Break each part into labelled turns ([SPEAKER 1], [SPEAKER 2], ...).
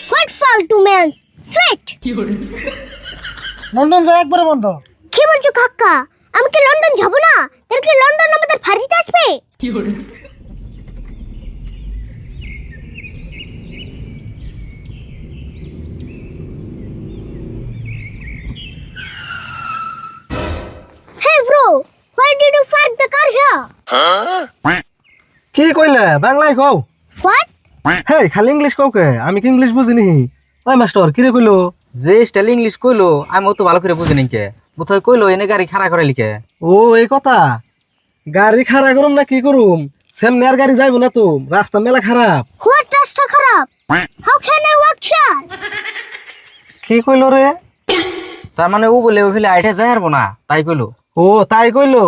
[SPEAKER 1] What ফালতু man straight
[SPEAKER 2] London যায় একবারে বন্ধ।
[SPEAKER 1] কি বলছো কাকা? আমি কি লন্ডন যাব না? তাহলে কি লন্ডন আমাদের ফাঁড়িতে আসবে? Hey bro, why did you park the car here?
[SPEAKER 2] কি কইলে বাংলায় কও?
[SPEAKER 1] What?
[SPEAKER 2] হে খালি ইংলিশ কও কে? আমি কি ইংলিশ বুঝিনি। ওই মাস্টার কি রে কইলো?
[SPEAKER 3] যে স্টাইল ইংলিশ কইলো আমি অত ভালো করে বুঝি নাই কে। বোধহয় কইলো এনে গাড়ি খাড়া করে লিখে।
[SPEAKER 2] ও এই কথা। গাড়ি খাড়া করুম না কি করুম? সামনে আর গাড়ি যাইবো না তো, রাস্তা মেলা খারাপ।
[SPEAKER 1] What রাস্তা খারাপ? How can I walk here?
[SPEAKER 2] কি কইলো রে?
[SPEAKER 3] তার মানে ও বলে ওইফেলে আইঠে যায় হারবো না তাই কইলো।
[SPEAKER 2] ও তাই কইলো।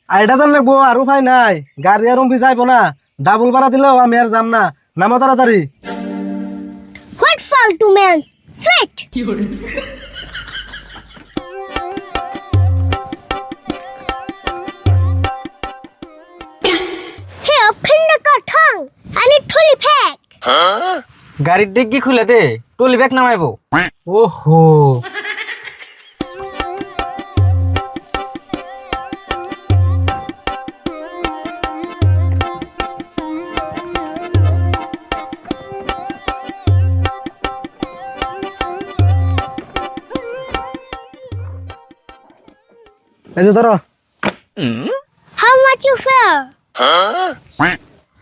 [SPEAKER 2] আইডা জান লাগবো আর উপায় নাই। গাড়ি আর উম্পি যাইবো না। ডাবল ভাড়া দিলেও আমি আর যাম না। নামো তাড়াতাড়ি।
[SPEAKER 1] What ফালতু man straight Hey, open the car tongue. I need trolley pack.
[SPEAKER 3] গাড়ির ডিগ্গি খুলে দে টলি ব্যাগ নামাইবো।
[SPEAKER 2] ওহো। এই যে ধরো।
[SPEAKER 1] How much you fare?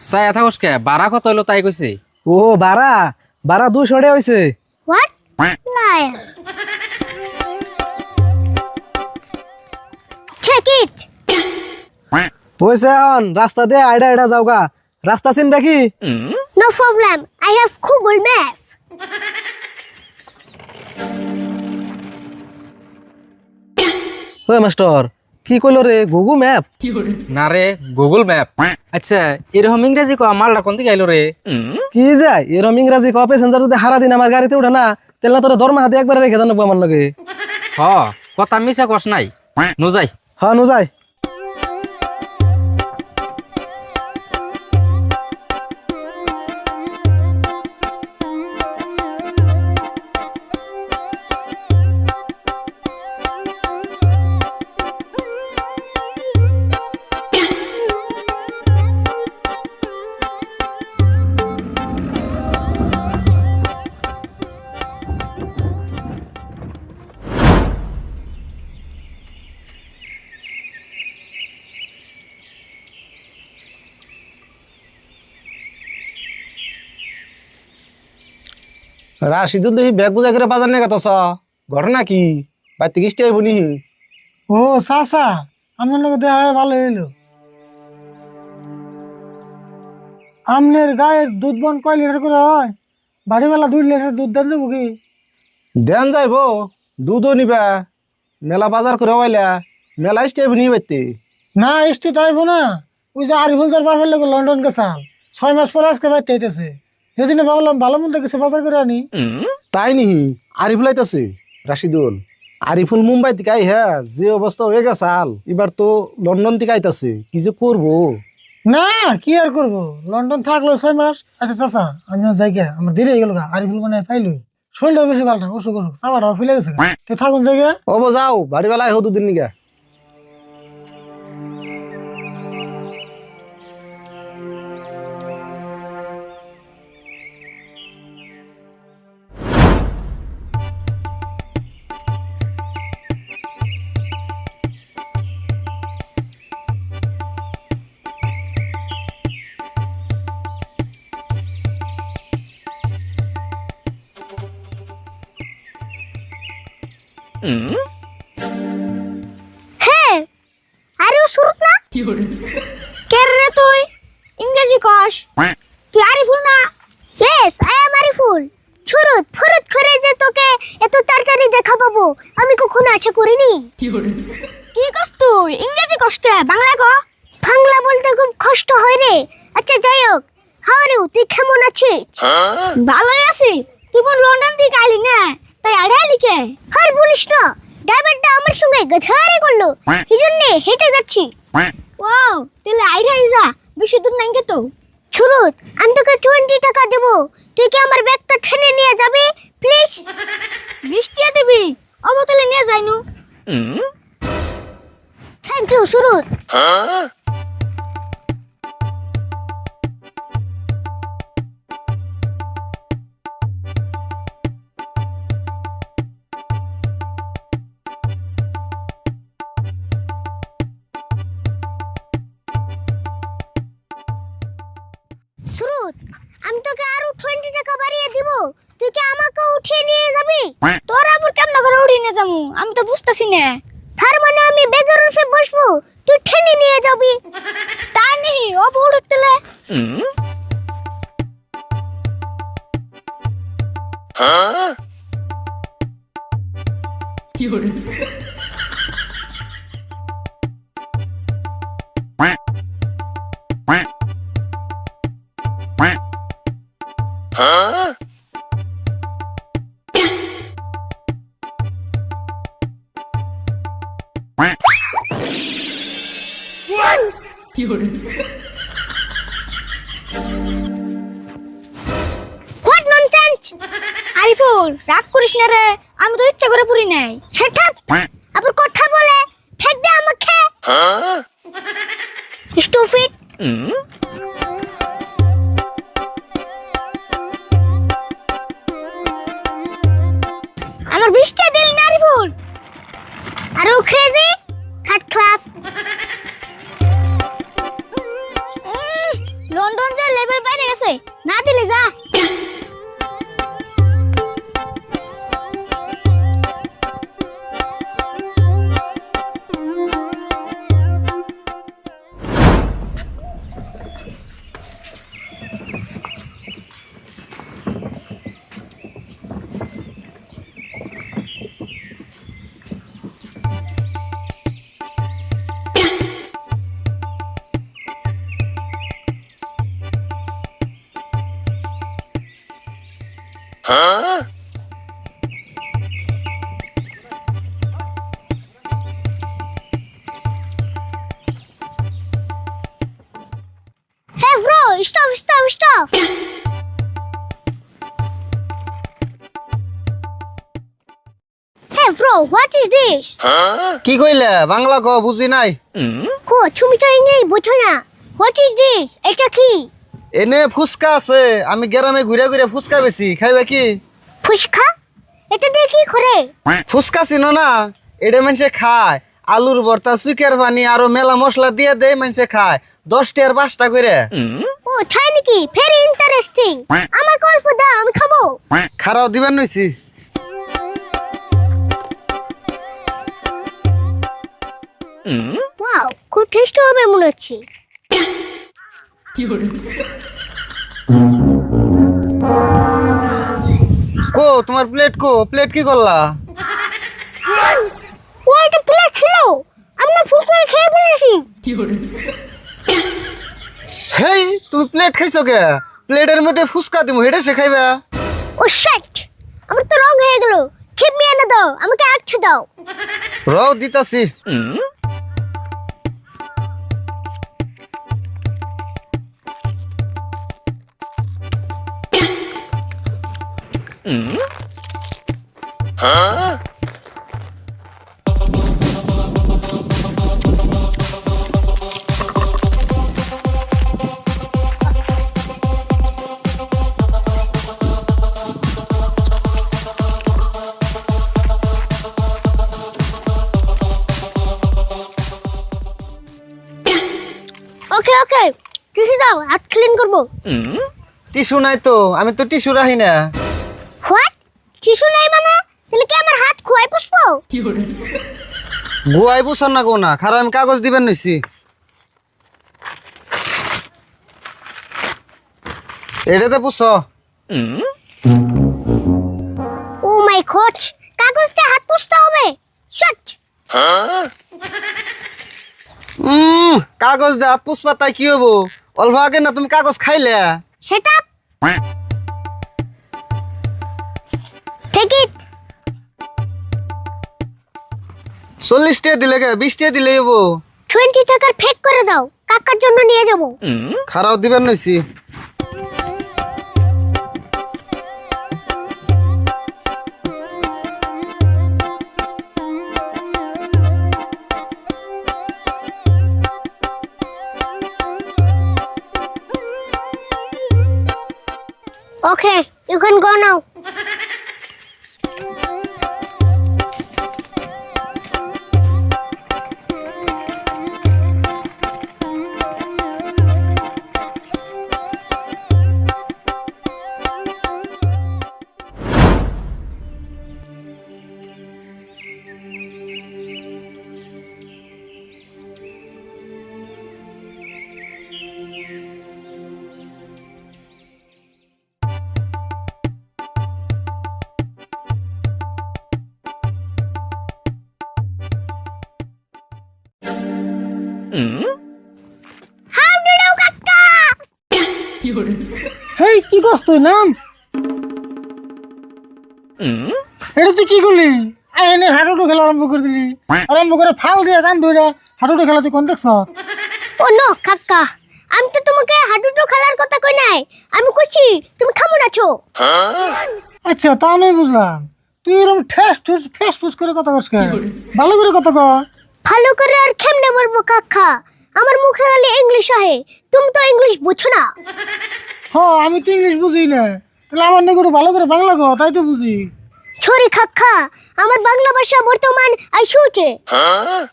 [SPEAKER 3] চাই থাকস কে বাড়া কত হইলো তাই কইছে।
[SPEAKER 2] ও বারা বারা 200 টাকা হইছে।
[SPEAKER 1] What? Liar. Take it.
[SPEAKER 2] হইছে অন রাস্তা দে আইডা আইডা যাওগা। রাস্তা চিনবে কি?
[SPEAKER 1] No problem. I have Google Maps.
[SPEAKER 2] ওই মাস্টার কি কইলো রে গুগল ম্যাপ?
[SPEAKER 3] না রে গুগল ম্যাপ। আচ্ছা এরকম ইংরেজি কো মালটা কোন দিকে আইলো রে?
[SPEAKER 2] কি যায় এরম ইংরাজি ক প্যাসেঞ্জার যদি হারা দিন আমার গাড়িতে উঠে না তাহলে তোর দরমা হাতে একবারে রেখে জানাবো আমার লগে।
[SPEAKER 3] হ কথা মিছা কস নাই নু যাই।
[SPEAKER 2] হ্যাঁ নু যাই।
[SPEAKER 4] রাশিদুল দেখি ব্যাগ বুঝা করে বাজার নিয়ে গেছ ঘটনা কি বাড়িতে কিস্তি আইব নি?
[SPEAKER 2] ও চাচা আপনার লগে দেখা হয়ে ভালো হইলো। আমনের গায়ের দুধ বন কয় লিটার করে হয়? বাড়িওয়ালা 2 লিটার দুধ দেন যাবো কি?
[SPEAKER 4] দেন যাইব দুধও নিবা মেলা বাজার করে হইলা মেলা কিস্তি আইব নি বাইতে?
[SPEAKER 2] না এসটি তাইব না। ওই যে আরিফুল স্যার বাপের লোক লন্ডন গেছাল 6 মাস পরে আজকে বাইতে আইতেছে। সেদিন ভাবলাম ভালো মন্দ কিছু বাজার করে আনি।
[SPEAKER 4] তাই নিহি আরিফুল আইতাছে রাশিদুল। আরিফুল মুম্বাই থেকে আই হ্যাঁ যে অবস্থা হয়ে গেছাল এবার তো লন্ডন থেকে আইতাছে কি যে করবো।
[SPEAKER 2] না কি আর করবো, লন্ডন থাকলো 6 মাস। আচ্ছা চাচা আমি যাই গে, আমার দেরি হয়ে গেল। আরিফুল মানে পাইলই শরীরটাও বেশি ভালো না, অসুখ অসুখ চাপাটাও ফেলে গেছে। তো থাকুন জায়গা।
[SPEAKER 4] অব যাও বাড়ি বেলায় হো দুদিন নিগা।
[SPEAKER 1] Hey, are you surut na? কে রে তুই? ইংরেজি কস? তুই আরিফুল না? Yes, I am Ariful. ছুরুত ফুরুত করে যে তোকে এত তাড়াতাড়ি দেখা পাবো আমি কখনো আশা করিনি। কি কস তুই? ইংরেজি কস কে? বাংলা ক। বাংলা বলতে খুব কষ্ট হয় রে। আচ্ছা যাই হোক, হাউ আর ইউ? তুই কেমন আছিস? ভালোই আছি। তুই বোন লন্ডন থেকে আইলি না, তাই আড়াই লিখে আর বলিস না। ড্রাইভারটা আমার সঙ্গে গধারে করলো, এই জন্য হেঁটে যাচ্ছি। ওয়াও, তাহলে আইডা যা বেশি দূর নাই তো। সুরত, আমি তোকে 20 টাকা দেব, তুই কি আমার ব্যাগটা ঠেনে নিয়ে যাবি প্লিজ? 20 টাকা দিবি? অবতলে নিয়ে যাইনু। থ্যাংক ইউ সুরত। সুরত, আমি তোকে আরো 20 টাকা বাড়িয়ে দিব, তুই কি আমাকে উঠিয়ে নিয়ে যাবি? তোর আবার কেমন করে উঠিয়ে নিয়ে যাবো আমি তো বুঝতাছি না। তার মানে আমি ব্যাগের উপরে বসবো, তুই ঠেনে নিয়ে যাবি? তাই নেই, ও বড় তেলে। What nonsense! আরিফুল, রাগ করিস না রে, আমি তো ইচ্ছা করে পুরি নাই। Shut up! আবার কথা বলে ফেক দে আমাকে। স্টুপিড! আমার 20 টাকা দিলি না আরিফুল? আরে ক্রেজি থার্ড ক্লাস। লন্ডন যে লেভেল বাইরে গেছে, না দিলে যা। Hey bro, stop. Hey bro, what is this?
[SPEAKER 4] কি কইলে বাংলা ক বুঝি নাই।
[SPEAKER 1] কো তুমি তো ইংরেজি বুঝো না। What is this? এটা কি?
[SPEAKER 4] এনে ফুচকা আছে, আমি গ্রামে ঘুরে ঘুরে ফুচকা বেশি, খাইবে কি?
[SPEAKER 1] ফুচকা? এটা দিয়ে কি করে?
[SPEAKER 4] ফুচকা চিনো না? এটা মানুষে খায়, আলুর ভর্তা, চুকের পানি আরো মেলা মশলা দিয়ে দেয়, মানুষে খায় 10 টাকার 5টা করে।
[SPEAKER 1] ও তাই নাকি? Very interesting. আমাকে অল্প দাও, আমি খাবো।
[SPEAKER 4] খারাও দিবেন নইছি।
[SPEAKER 1] ওয়াও, খুব টেস্টি হবে মনে হচ্ছে।
[SPEAKER 4] কো তোমার প্লেট কো? প্লেট কি করলা?
[SPEAKER 1] ও একটা প্লেট ছিল, আমি না ফুচকা খেয়ে ফেলেছি।
[SPEAKER 4] হেই তুমি প্লেট খাইছো কে? প্লেটের মধ্যে ফুচকা দিমু, হেডে সে খাইবা।
[SPEAKER 1] ও শিট, আমার তো রং হয়ে গেল। খিদমি এনে দাও, আমাকে আচ্ছা দাও।
[SPEAKER 4] রও দিতাছি।
[SPEAKER 1] ওকে টিস্যু দাও, হাত ক্লিন করবো।
[SPEAKER 4] টিস্যু নাই তো, আমি তো টিস্যু রাখি না।
[SPEAKER 1] হোয়াট? টিস্যু নাই মানে? তাহলে কি আমার হাত খোয়াই পুষবো?
[SPEAKER 4] গুয়াই বুঝান না গো না, খারাপ আমি কাগজ দিবেন নইছি। এটাতে পুছ।
[SPEAKER 1] ও মাই গড, কাগজ দিয়ে হাত পুষতে হবে? শট!
[SPEAKER 4] কাগজ দিয়ে হাত পুষবা তাই কি হবো? অল্প আগে না তুমি কাগজ খাইলে।
[SPEAKER 1] Set up. Take it.
[SPEAKER 4] 40 টাকা দিলে কে? 20 টাকা দিলে হবো।
[SPEAKER 1] 20 টাকার ফেক করে দাও, কাকার জন্য নিয়ে যাবো।
[SPEAKER 4] খারাপ দিবেন নইছি।
[SPEAKER 1] Okay, you can go now. How did you kakka?
[SPEAKER 2] হেই কি করছ তুই নাম এটা তুই কি করলি এনে হাঁটুটু খেলা আরম্ভ করে দিলি আরম্ভ করে ফাল দিয়ে গান ধরে হাঁটুটু খেলা তুই কোন দেখছ
[SPEAKER 1] ও নো কাকা আমি তো তোমাকে হাডুডু খেলার কথা কই নাই আমি কইছি তুমি কেমন আছো
[SPEAKER 2] আচ্ছা তা আমি বুঝলাম তুই এরকম ঠেস ঠুস ফেস ফুস করে কথা কস কেন ভালো করে কথা কর
[SPEAKER 1] ভালো করে আর কেমনে বলবো কাকা আমার মুখে খালি ইংলিশ আহে তুমি তো ইংলিশ বুঝো না
[SPEAKER 2] হ্যাঁ আমি তো ইংলিশ বুঝি না তাহলে আমার নাকি একটু ভালো করে বাংলা কর তাই তো বুঝি
[SPEAKER 1] সরি কাকা আমার বাংলা ভাষা বর্তমান আইসুছে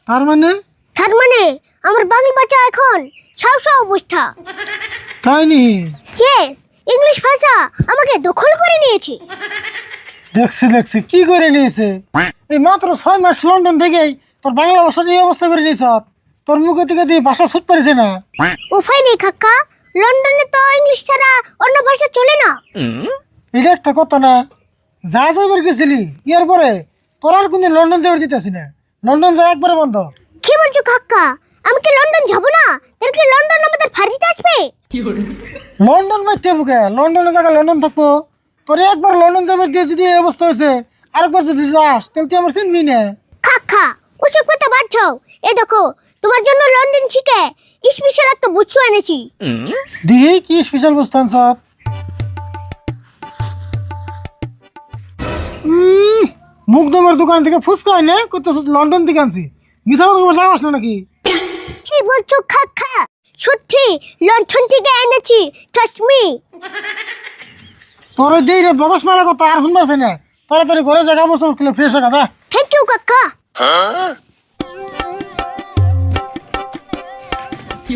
[SPEAKER 2] তার মানে
[SPEAKER 1] তার মানে আমার বাংলা ভাষা এখন সাউসা অবস্থা
[SPEAKER 2] তাই নি
[SPEAKER 1] ইয়েস ইংলিশ ভাষা আমাকে দখল করে নিয়েছে
[SPEAKER 2] দেখছি কি করে নিয়েছে এই মাত্র 6 মাস লন্ডন থেকেই তোর বাংলা ভাষার এই অবস্থা করে নিয়েছ তোর মুখে থেকে তুই ভাষা ছুট পারিছে না
[SPEAKER 1] উপায় নেই কাকা লন্ডনে তো ইংলিশ ছাড়া অন্য ভাষা চলে না
[SPEAKER 2] এটা একটা কথা না যা যাইবার গেছিলি ইয়ার পরে তোর আর কোনদিন লন্ডন যাবার দিতেছি না লন্ডন যা একবারে বন্ধ
[SPEAKER 1] কি বলছো কাকা আমি কি লন্ডন যাব না এর কি লন্ডন আমাদের ফাড়িতে আসবে
[SPEAKER 2] লন্ডন বাইতে বুকে লন্ডনে জায়গা লন্ডন থাকবো তোর একবার লন্ডন যাবার দিয়ে যদি এই অবস্থা হয়েছে আরেকবার যদি যাস তাহলে তুই আমার চিনবি না
[SPEAKER 1] কাকা ওসব কথা বাদ দাও এই দেখো তোমার জন্য লন্ডন শিখে স্পেশাল একটা বুঝছো এনেছি
[SPEAKER 2] দিহি কি স্পেশাল বস্তান সব মুখদমের দোকান থেকে ফুচকা এনে কত লন্ডন থেকে আনছি মিশা কথা বলতে যাস না নাকি
[SPEAKER 1] কি বলছো কাকা সত্যি লন্ডন থেকে এনেছি ট্রাস্ট মি
[SPEAKER 2] তোর দেই রে বগস মারা কথা আর শুনবাছে না তাড়াতাড়ি ঘরে জায়গা বসে ফ্রেশ হয়ে যা
[SPEAKER 1] থ্যাংক ইউ কাকা
[SPEAKER 3] কি